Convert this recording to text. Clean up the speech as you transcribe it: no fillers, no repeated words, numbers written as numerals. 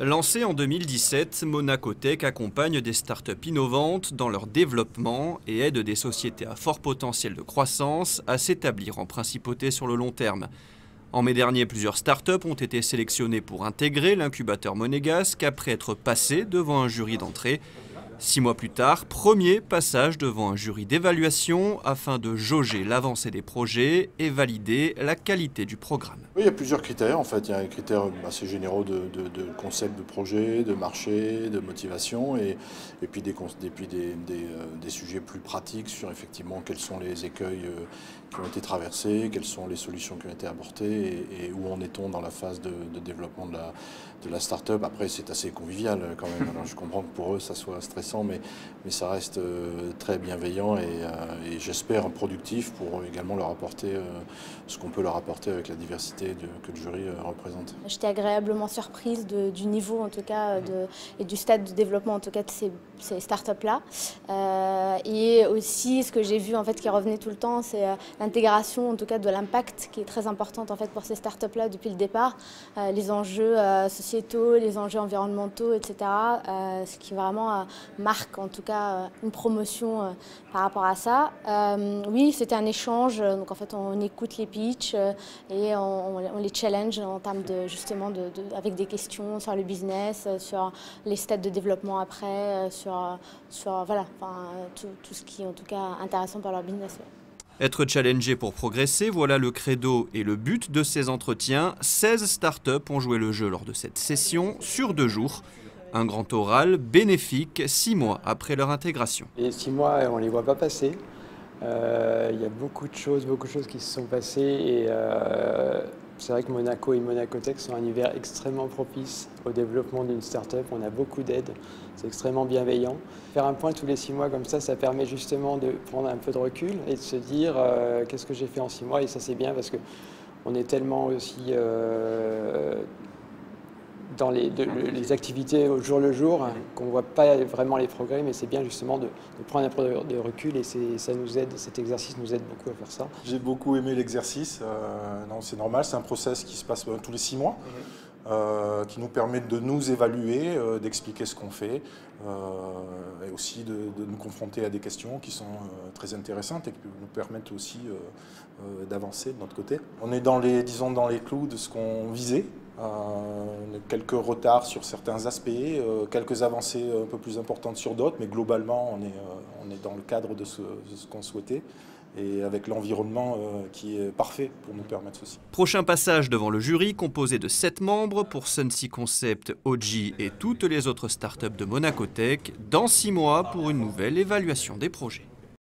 Lancé en 2017, Monaco Tech accompagne des startups innovantes dans leur développement et aide des sociétés à fort potentiel de croissance à s'établir en principauté sur le long terme. En mai dernier, plusieurs startups ont été sélectionnées pour intégrer l'incubateur monégasque après être passées devant un jury d'entrée. 6 mois plus tard, premier passage devant un jury d'évaluation afin de jauger l'avancée des projets et valider la qualité du programme. Oui, il y a plusieurs critères en fait. Il y a des critères assez généraux de concept de projet, de marché, de motivation et puis des sujets plus pratiques sur effectivement quels sont les écueils qui ont été traversés, quelles sont les solutions qui ont été apportées et où en est-on dans la phase de développement de la start-up. Après, c'est assez convivial quand même. Alors, je comprends que pour eux, ça soit stressant, mais ça reste très bienveillant et j'espère productif pour également leur apporter ce qu'on peut leur apporter avec la diversité que le jury représente. J'étais agréablement surprise du niveau en tout cas et du stade de développement en tout cas de ces startups-là. Et aussi ce que j'ai vu en fait qui revenait tout le temps, c'est l'intégration en tout cas de l'impact qui est très importante en fait pour ces startups-là depuis le départ. Les enjeux sociétaux, les enjeux environnementaux, etc. Ce qui vraiment marque en tout cas une promotion par rapport à ça. Oui, c'était un échange, donc en fait on écoute les pitchs et on les challenge en termes justement avec des questions sur le business, sur les stades de développement après, sur voilà, enfin, tout ce qui est en tout cas intéressant pour leur business. Ouais. Être challengé pour progresser, voilà le credo et le but de ces entretiens. 16 startups ont joué le jeu lors de cette session sur 2 jours. Un grand oral bénéfique 6 mois après leur intégration. Et 6 mois, on ne les voit pas passer. Il y a beaucoup de choses qui se sont passées et c'est vrai que Monaco et Monaco Tech sont un univers extrêmement propice au développement d'une start-up. On a beaucoup d'aide, c'est extrêmement bienveillant. Faire un point tous les 6 mois comme ça permet justement de prendre un peu de recul et de se dire qu'est-ce que j'ai fait en 6 mois, et ça c'est bien parce qu'on est tellement aussi dans les activités au jour le jour, qu'on ne voit pas vraiment les progrès, mais c'est bien justement de prendre un peu de recul et ça nous aide, cet exercice nous aide beaucoup à faire ça. J'ai beaucoup aimé l'exercice, non, c'est normal, c'est un process qui se passe tous les 6 mois, qui nous permet de nous évaluer, d'expliquer ce qu'on fait, et aussi de nous confronter à des questions qui sont très intéressantes et qui nous permettent aussi d'avancer de notre côté. On est disons, dans les clous de ce qu'on visait. Quelques retards sur certains aspects, quelques avancées un peu plus importantes sur d'autres, mais globalement on est dans le cadre de ce qu'on souhaitait et avec l'environnement qui est parfait pour nous permettre ceci. Prochain passage devant le jury composé de 7 membres pour Suncy Concept, OG et toutes les autres startups de Monaco Tech dans 6 mois pour une nouvelle évaluation des projets.